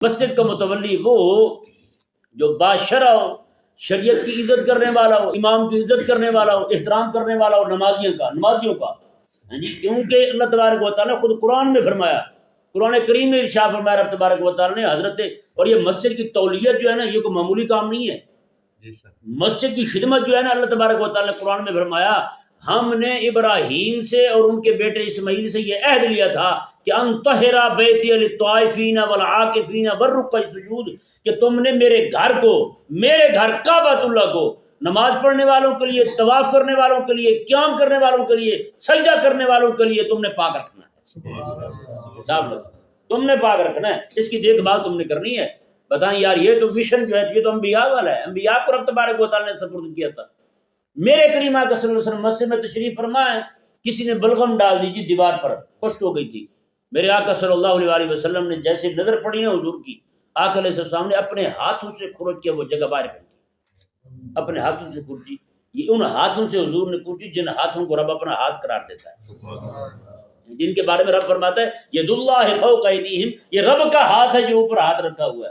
مسجد کا متولی وہ جو باشرع ہو، شریعت کی عزت کرنے والا ہو، امام کی عزت کرنے والا ہو، احترام کرنے والا ہو، نمازیوں کا کیونکہ اللہ تبارک و تعالیٰ نے خود قرآن میں فرمایا، قرآن کریم میں ارشاد فرمایا رب تبارک و تعالیٰ نے حضرت، اور یہ مسجد کی تولیت جو ہے نا یہ کوئی معمولی کام نہیں ہے، مسجد کی خدمت جو ہے نا اللہ تبارک و تعالیٰ نے قرآن میں فرمایا ہم نے ابراہیم سے اور ان کے بیٹے اسماعیل سے یہ عہد لیا تھا کہ ان طہرا بیتی للطائفین والعاکفین والرکع السجود، کہ تم نے میرے گھر کعبۃ اللہ کو نماز پڑھنے والوں کے لیے، طواف کرنے والوں کے لیے، قیام کرنے والوں کے لیے، سجدہ کرنے والوں کے لیے تم نے پاک رکھنا ہے، تم نے پاک رکھنا ہے، اس کی دیکھ بھال تم نے کرنی ہے۔ بتائیں یار یہ تو ویژن جو ہے یہ تو انبیاء والا ہے، انبیاء کو رب تبارک و تعالیٰ نے سپرد کیا تھا۔ میرے کریم آقا صلی اللہ علیہ وسلم مسجد میں تشریف فرمائے، کسی نے بلغم ڈال دی جی دیوار پر، خشک ہو گئی تھی، میرے آقا صلی اللہ علیہ وسلم نے جیسے نظر پڑی نا حضور کی، آقا علیہ السلام نے اپنے ہاتھوں سے کھرچ کیا وہ جگہ باہر پھینکی، اپنے ہاتھوں سے کھرچی، یہ ان ہاتھوں سے حضور نے کھرچی جن ہاتھوں کو رب اپنا ہاتھ قرار دیتا ہے، جن کے بارے میں رب فرماتا ہے ید اللہ فوق ایدیہم، یہ رب کا ہاتھ ہے جو اوپر ہاتھ رکھا ہوا ہے۔